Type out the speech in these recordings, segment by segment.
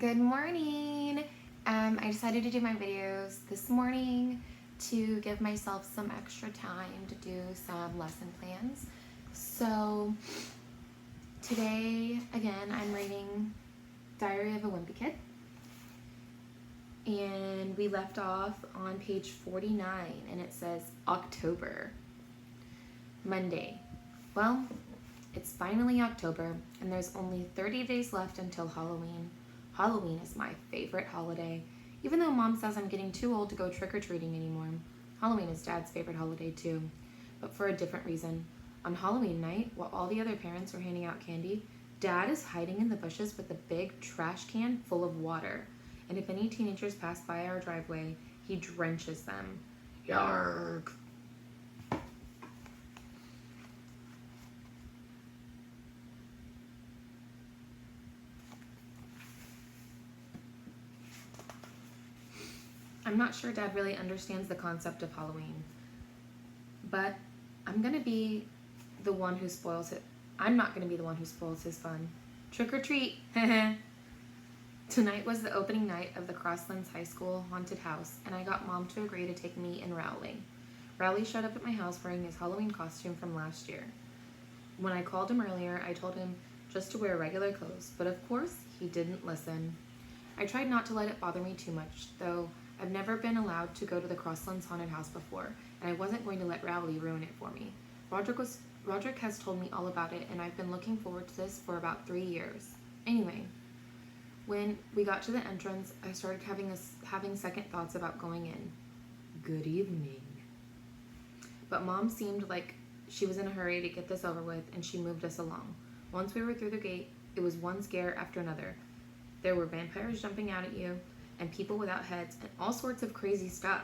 Good morning! I decided to do my videos this morning to give myself some extra time to do some lesson plans. So today, again, I'm reading Diary of a Wimpy Kid. And we left off on page 49 and it says October. Monday. Well, it's finally October and there's only 30 days left until Halloween. Halloween is my favorite holiday. Even though Mom says I'm getting too old to go trick-or-treating anymore, Halloween is Dad's favorite holiday too, but for a different reason. On Halloween night, while all the other parents are handing out candy, Dad is hiding in the bushes with a big trash can full of water. And if any teenagers pass by our driveway, he drenches them. Yarg! I'm not sure Dad really understands the concept of Halloween, but I'm gonna be the one who spoils it. I'm not gonna be the one who spoils his fun. Trick or treat! Tonight was the opening night of the Crosslands High School haunted house, and I got Mom to agree to take me and Rowley. Rowley showed up at my house wearing his Halloween costume from last year. When I called him earlier, I told him just to wear regular clothes, but of course, he didn't listen. I tried not to let it bother me too much, though I've never been allowed to go to the Crosslands haunted house before, and I wasn't going to let Rowley ruin it for me. Roderick has told me all about it, and I've been looking forward to this for about 3 years. Anyway, when we got to the entrance, I started having second thoughts about going in. Good evening. But Mom seemed like she was in a hurry to get this over with, and she moved us along. Once we were through the gate, it was one scare after another. There were vampires jumping out at you, and people without heads, and all sorts of crazy stuff.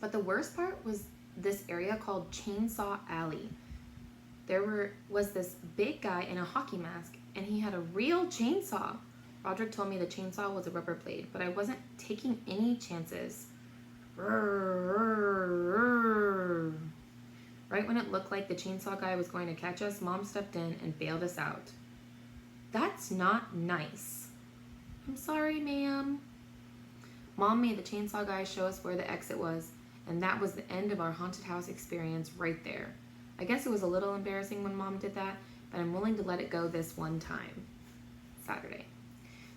But the worst part was this area called Chainsaw Alley. There was this big guy in a hockey mask, and he had a real chainsaw. Roderick told me the chainsaw was a rubber blade, but I wasn't taking any chances. Right when it looked like the chainsaw guy was going to catch us, Mom stepped in and bailed us out. That's not nice. I'm sorry, ma'am. Mom made the chainsaw guy show us where the exit was, and that was the end of our haunted house experience right there. I guess it was a little embarrassing when Mom did that, but I'm willing to let it go this one time. Saturday.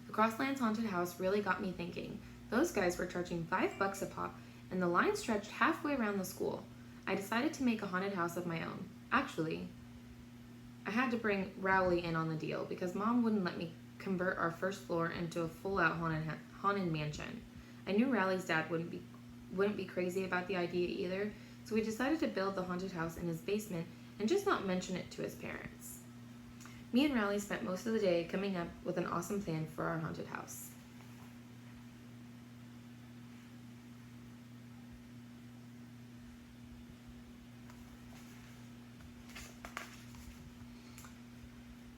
The Crosslands haunted house really got me thinking. Those guys were charging $5 a pop, and the line stretched halfway around the school. I decided to make a haunted house of my own. Actually, I had to bring Rowley in on the deal because Mom wouldn't let me convert our first floor into a full-out haunted mansion. I knew Rowley's dad wouldn't be crazy about the idea either, so we decided to build the haunted house in his basement and just not mention it to his parents. Me and Rowley spent most of the day coming up with an awesome plan for our haunted house.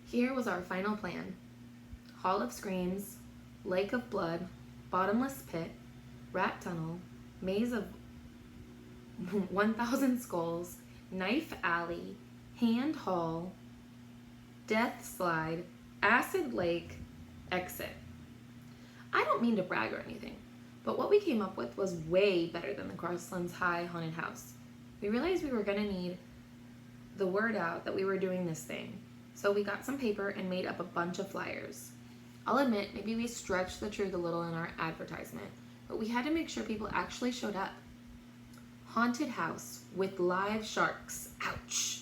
Here was our final plan. Hall of Screams, Lake of Blood, Bottomless Pit, Rat Tunnel, Maze of 1,000 Skulls, Knife Alley, Hand Hall, Death Slide, Acid Lake, Exit. I don't mean to brag or anything, but what we came up with was way better than the Crosslands High haunted house. We realized we were going to need the word out that we were doing this thing, so we got some paper and made up a bunch of flyers. I'll admit, maybe we stretched the truth a little in our advertisement, but we had to make sure people actually showed up. Haunted house with live sharks. Ouch!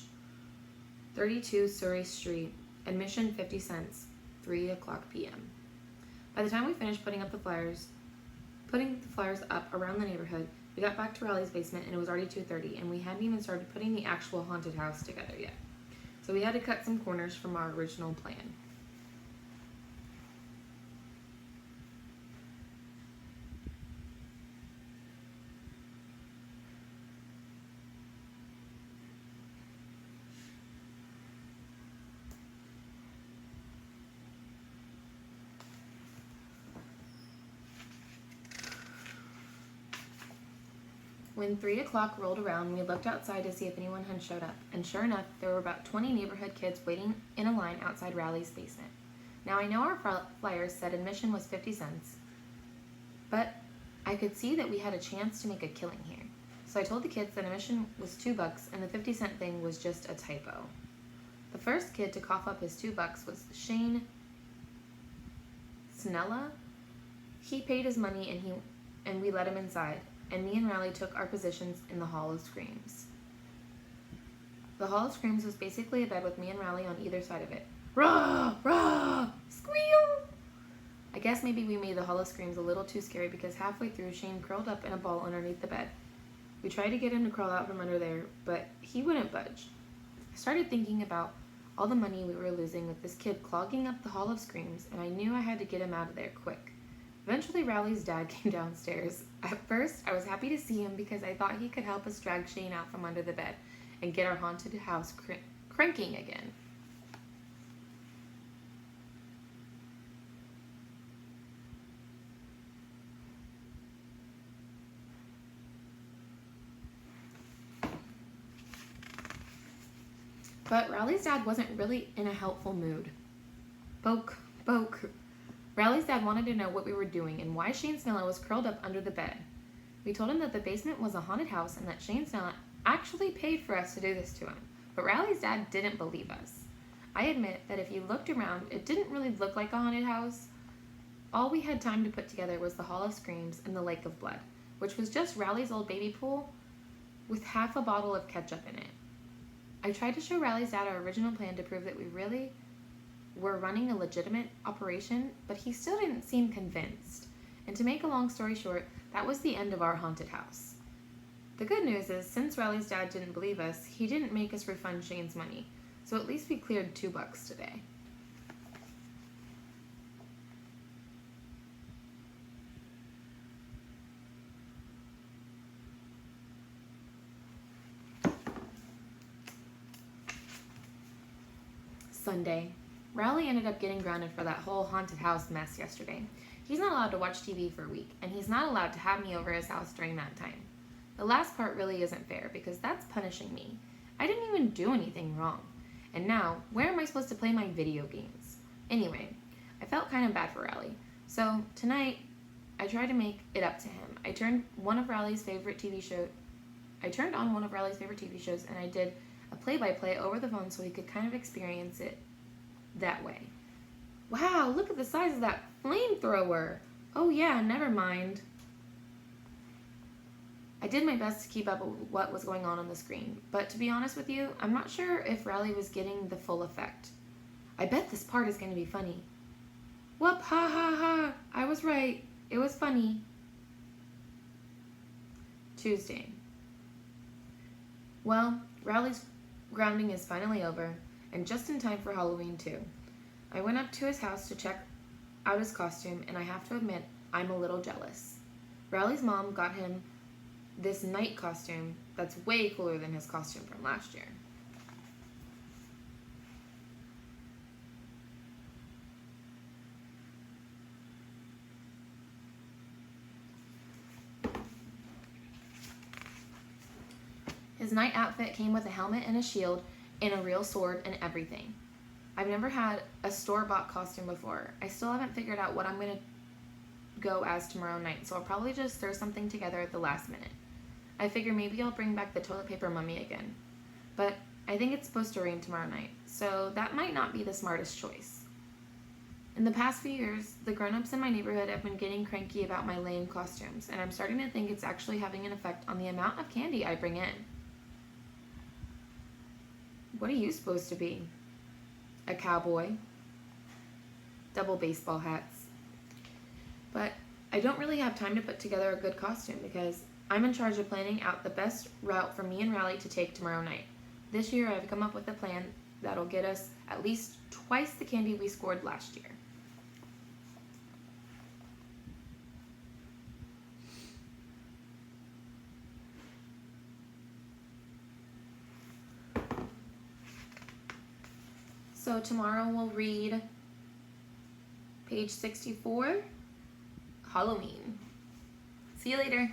32 Surrey Street. Admission 50 cents. 3:00 p.m. By the time we finished putting the flyers up around the neighborhood, we got back to Raleigh's basement and it was already 2:30, and we hadn't even started putting the actual haunted house together yet. So we had to cut some corners from our original plan. When 3 o'clock rolled around, we looked outside to see if anyone had showed up, and sure enough, there were about 20 neighborhood kids waiting in a line outside Riley's basement. Now, I know our flyers said admission was 50 cents, but I could see that we had a chance to make a killing here. So I told the kids that admission was $2 and the 50-cent thing was just a typo. The first kid to cough up his $2 was Shane Snella. He paid his money and we let him inside, and me and Riley took our positions in the Hall of Screams. The Hall of Screams was basically a bed with me and Riley on either side of it. Rah! Rah! Squeal! I guess maybe we made the Hall of Screams a little too scary because halfway through, Shane curled up in a ball underneath the bed. We tried to get him to crawl out from under there, but he wouldn't budge. I started thinking about all the money we were losing with this kid clogging up the Hall of Screams, and I knew I had to get him out of there quick. Eventually, Riley's dad came downstairs. At first, I was happy to see him because I thought he could help us drag Shane out from under the bed and get our haunted house cranking again. But Riley's dad wasn't really in a helpful mood. Boke. Riley's dad wanted to know what we were doing and why Shane Snella was curled up under the bed. We told him that the basement was a haunted house and that Shane Snella actually paid for us to do this to him. But Riley's dad didn't believe us. I admit that if you looked around, it didn't really look like a haunted house. All we had time to put together was the Hall of Screams and the Lake of Blood, which was just Riley's old baby pool with half a bottle of ketchup in it. I tried to show Riley's dad our original plan to prove that we really were running a legitimate operation, but he still didn't seem convinced. And to make a long story short, that was the end of our haunted house. The good news is, since Riley's dad didn't believe us, he didn't make us refund Shane's money, so at least we cleared $2 today. Sunday. Riley ended up getting grounded for that whole haunted house mess yesterday. He's not allowed to watch TV for a week, and he's not allowed to have me over his house during that time. The last part really isn't fair, because that's punishing me. I didn't even do anything wrong. And now, where am I supposed to play my video games? Anyway, I felt kind of bad for Riley. So, tonight, I tried to make it up to him. I turned on one of Riley's favorite TV shows, and I did a play-by-play over the phone so he could kind of experience it that way. Wow, look at the size of that flamethrower. Oh yeah, never mind. I did my best to keep up with what was going on the screen, but to be honest with you, I'm not sure if Riley was getting the full effect. I bet this part is going to be funny. Whoop, ha ha ha, I was right. It was funny. Tuesday. Well, Riley's grounding is finally over, and just in time for Halloween too. I went up to his house to check out his costume, and I have to admit, I'm a little jealous. Riley's mom got him this night costume that's way cooler than his costume from last year. His night outfit came with a helmet and a shield and a real sword and everything. I've never had a store-bought costume before. I still haven't figured out what I'm going to go as tomorrow night, so I'll probably just throw something together at the last minute. I figure maybe I'll bring back the toilet paper mummy again. But I think it's supposed to rain tomorrow night, so that might not be the smartest choice. In the past few years, the grown-ups in my neighborhood have been getting cranky about my lame costumes, and I'm starting to think it's actually having an effect on the amount of candy I bring in. What are you supposed to be? A cowboy? Double baseball hats. But I don't really have time to put together a good costume because I'm in charge of planning out the best route for me and Riley to take tomorrow night. This year I've come up with a plan that'll get us at least twice the candy we scored last year. So tomorrow we'll read page 64, Halloween. See you later.